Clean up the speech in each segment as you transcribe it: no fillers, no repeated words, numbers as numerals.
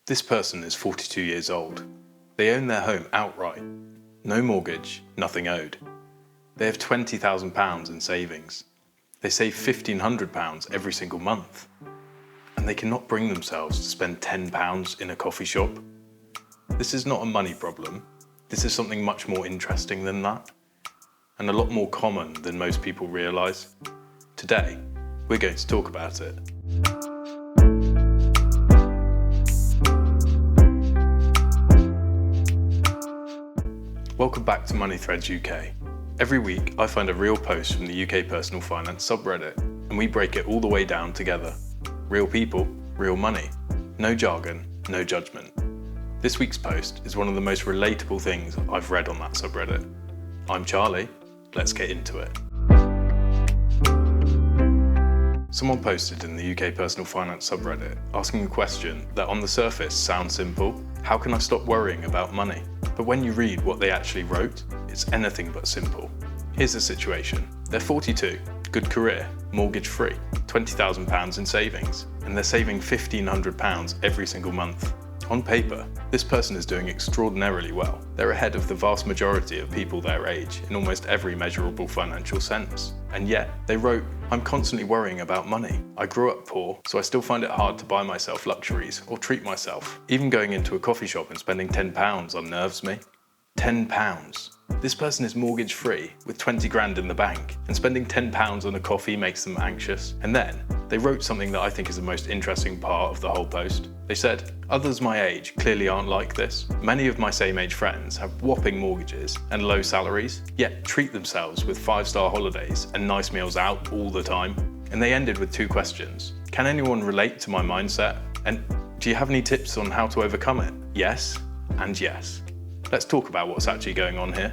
This person is 42 years old. They own their home outright. No mortgage, nothing owed. They have £20,000 in savings. They save £1,500 every single month. And they cannot bring themselves to spend £10 in a coffee shop. This is not a money problem. This is something much more interesting than that, and a lot more common than most people realise. Today, we're going to talk about it. Welcome back to Money Threads UK. Every week, I find a real post from the UK personal finance subreddit, and we break it all the way down together. Real people, real money. No jargon, no judgment. This week's post is one of the most relatable things I've read on that subreddit. I'm Charlie, let's get into it. Someone posted in the UK personal finance subreddit asking a question that on the surface sounds simple. How can I stop worrying about money? But when you read what they actually wrote, it's anything but simple. Here's the situation. They're 42, good career, mortgage free, £20,000 in savings, and they're saving £1,500 every single month. On paper, this person is doing extraordinarily well. They're ahead of the vast majority of people their age in almost every measurable financial sense. And yet, they wrote, I'm constantly worrying about money. I grew up poor, so I still find it hard to buy myself luxuries or treat myself. Even going into a coffee shop and spending £10 unnerves me. £10. This person is mortgage free with 20 grand in the bank, and spending £10 on a coffee makes them anxious. And then they wrote something that I think is the most interesting part of the whole post. They said, others my age clearly aren't like this. Many of my same age friends have whopping mortgages and low salaries, yet treat themselves with 5-star holidays and nice meals out all the time. And they ended with 2 questions. Can anyone relate to my mindset? And do you have any tips on how to overcome it? Yes, and yes. Let's talk about what's actually going on here.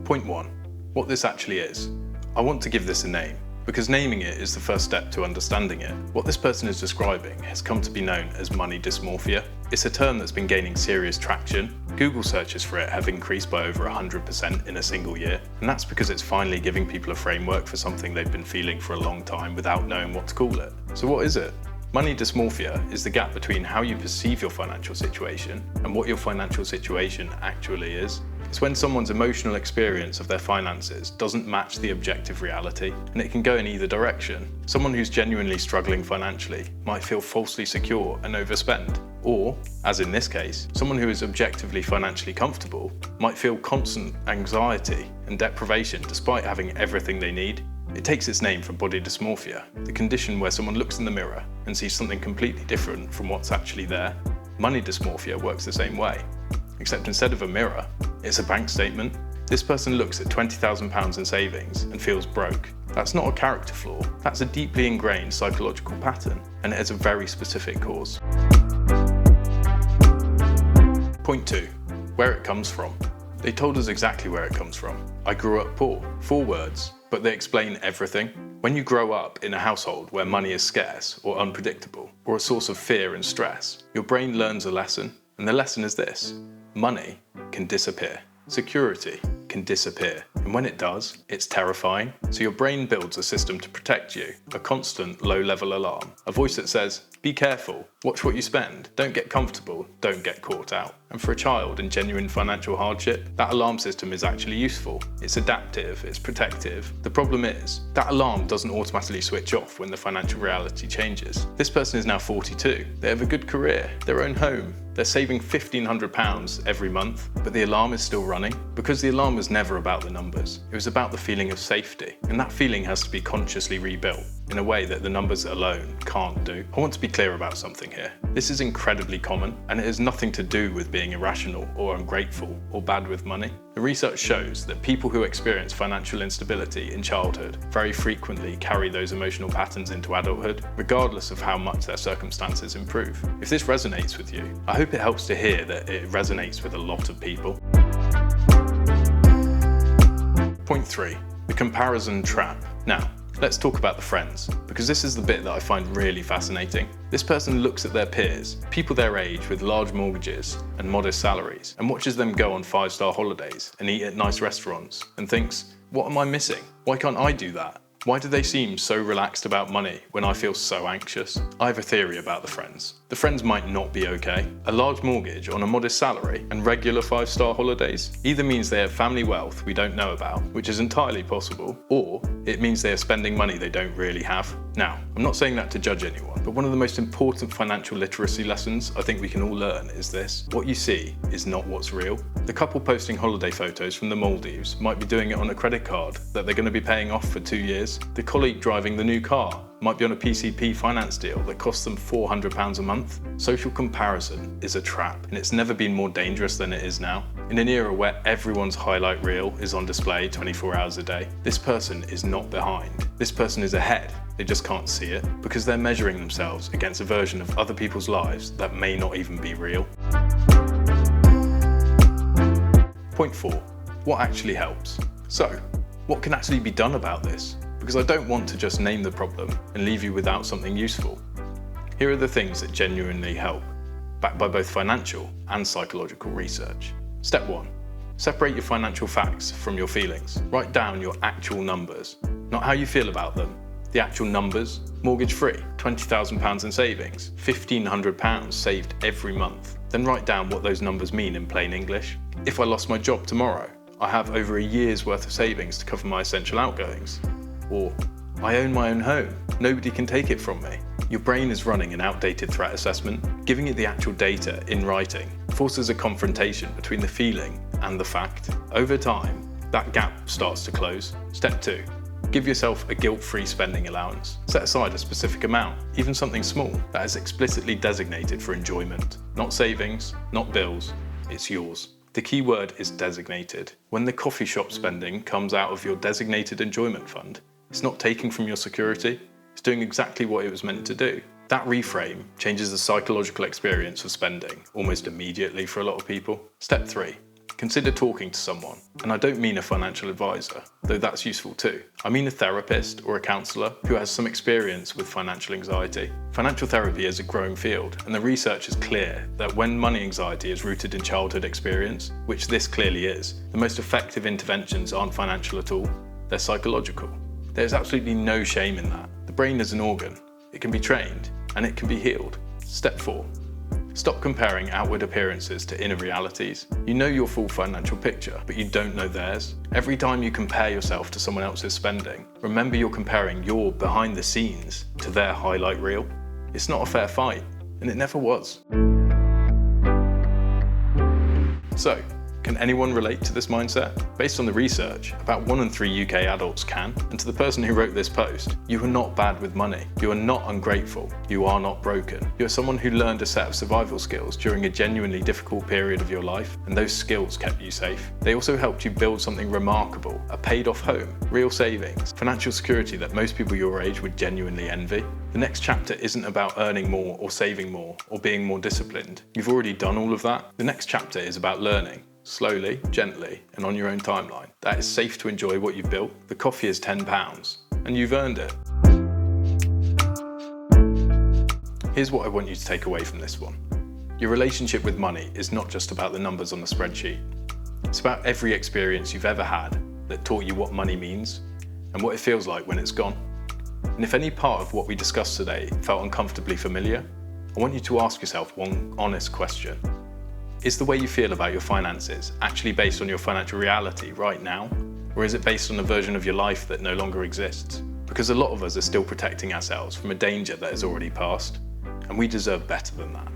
Point 1. What this actually is. I want to give this a name, because naming it is the first step to understanding it. What this person is describing has come to be known as money dysmorphia. It's a term that's been gaining serious traction. Google searches for it have increased by over 100% in a single year, and that's because it's finally giving people a framework for something they've been feeling for a long time without knowing what to call it. So what is it? Money dysmorphia is the gap between how you perceive your financial situation and what your financial situation actually is. It's when someone's emotional experience of their finances doesn't match the objective reality, and it can go in either direction. Someone who's genuinely struggling financially might feel falsely secure and overspend. Or, as in this case, someone who is objectively financially comfortable might feel constant anxiety and deprivation despite having everything they need. It takes its name from body dysmorphia, the condition where someone looks in the mirror and sees something completely different from what's actually there. Money dysmorphia works the same way, except instead of a mirror, it's a bank statement. This person looks at £20,000 in savings and feels broke. That's not a character flaw, that's a deeply ingrained psychological pattern, and it has a very specific cause. Point 2. Where it comes from. They told us exactly where it comes from. I grew up poor. 4 words, but they explain everything. When you grow up in a household where money is scarce or unpredictable, or a source of fear and stress, your brain learns a lesson, and the lesson is this: money can disappear. Security can disappear, and when it does, it's terrifying. So your brain builds a system to protect you, a constant low-level alarm, a voice that says, be careful, watch what you spend, don't get comfortable, don't get caught out. And for a child in genuine financial hardship, that alarm system is actually useful. It's adaptive, it's protective. The problem is, that alarm doesn't automatically switch off when the financial reality changes. This person is now 42, they have a good career, their own home, they're saving £1,500 every month, but the alarm is still running. Because the alarm was never about the numbers, it was about the feeling of safety. And that feeling has to be consciously rebuilt in a way that the numbers alone can't do. I want to be clear about something here. This is incredibly common, and it has nothing to do with being irrational or ungrateful or bad with money. The research shows that people who experience financial instability in childhood very frequently carry those emotional patterns into adulthood, regardless of how much their circumstances improve. If this resonates with you, I hope it helps to hear that it resonates with a lot of people. Point 3. The comparison trap. Now, let's talk about the friends, because this is the bit that I find really fascinating. This person looks at their peers, people their age with large mortgages and modest salaries, and watches them go on 5-star holidays and eat at nice restaurants, and thinks, what am I missing? Why can't I do that? Why do they seem so relaxed about money when I feel so anxious? I have a theory about the friends. The friends might not be okay. A large mortgage on a modest salary and regular 5-star holidays either means they have family wealth we don't know about, which is entirely possible, or it means they are spending money they don't really have. Now, I'm not saying that to judge anyone, but one of the most important financial literacy lessons I think we can all learn is this: what you see is not what's real. The couple posting holiday photos from the Maldives might be doing it on a credit card that they're going to be paying off for 2 years. The colleague driving the new car might be on a PCP finance deal that costs them £400 a month. Social comparison is a trap, and it's never been more dangerous than it is now. In an era where everyone's highlight reel is on display 24 hours a day, this person is not behind. This person is ahead. They just can't see it because they're measuring themselves against a version of other people's lives that may not even be real. Point 4. What actually helps? So, what can actually be done about this? Because I don't want to just name the problem and leave you without something useful. Here are the things that genuinely help, backed by both financial and psychological research. Step 1. Separate your financial facts from your feelings. Write down your actual numbers, not how you feel about them. The actual numbers: mortgage free, £20,000 in savings, £1,500 saved every month. Then write down what those numbers mean in plain English. If I lost my job tomorrow, I have over a year's worth of savings to cover my essential outgoings. Or, I own my own home, nobody can take it from me. Your brain is running an outdated threat assessment. Giving it the actual data in writing forces a confrontation between the feeling and the fact. Over time, that gap starts to close. Step 2. Give yourself a guilt-free spending allowance. Set aside a specific amount, even something small, that is explicitly designated for enjoyment. Not savings, not bills, it's yours. The key word is designated. When the coffee shop spending comes out of your designated enjoyment fund, it's not taking from your security, it's doing exactly what it was meant to do. That reframe changes the psychological experience of spending almost immediately for a lot of people. Step 3. Consider talking to someone. And I don't mean a financial advisor, though that's useful too. I mean a therapist or a counsellor who has some experience with financial anxiety. Financial therapy is a growing field, and the research is clear that when money anxiety is rooted in childhood experience, which this clearly is, the most effective interventions aren't financial at all, they're psychological. There's absolutely no shame in that. The brain is an organ. It can be trained, and it can be healed. Step 4. Stop comparing outward appearances to inner realities. You know your full financial picture, but you don't know theirs. Every time you compare yourself to someone else's spending, remember you're comparing your behind the scenes to their highlight reel. It's not a fair fight, and it never was. So, can anyone relate to this mindset? Based on the research, about 1 in 3 UK adults can. And to the person who wrote this post, you are not bad with money. You are not ungrateful. You are not broken. You are someone who learned a set of survival skills during a genuinely difficult period of your life, and those skills kept you safe. They also helped you build something remarkable: a paid-off home, real savings, financial security that most people your age would genuinely envy. The next chapter isn't about earning more or saving more or being more disciplined. You've already done all of that. The next chapter is about learning. Slowly, gently, and on your own timeline. That it's safe to enjoy what you've built. The coffee is £10, and you've earned it. Here's what I want you to take away from this one. Your relationship with money is not just about the numbers on the spreadsheet. It's about every experience you've ever had that taught you what money means and what it feels like when it's gone. And if any part of what we discussed today felt uncomfortably familiar, I want you to ask yourself one honest question. Is the way you feel about your finances actually based on your financial reality right now? Or is it based on a version of your life that no longer exists? Because a lot of us are still protecting ourselves from a danger that has already passed, and we deserve better than that.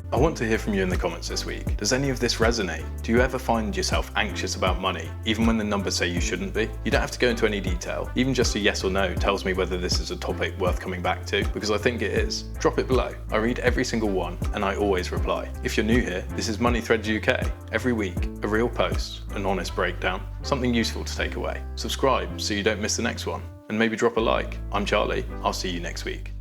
I want to hear from you in the comments this week. Does any of this resonate? Do you ever find yourself anxious about money, even when the numbers say you shouldn't be? You don't have to go into any detail. Even just a yes or no tells me whether this is a topic worth coming back to, because I think it is. Drop it below. I read every single one, and I always reply. If you're new here, this is Money Threads UK. Every week, a real post, an honest breakdown, something useful to take away. Subscribe so you don't miss the next one, and maybe drop a like. I'm Charlie. I'll see you next week.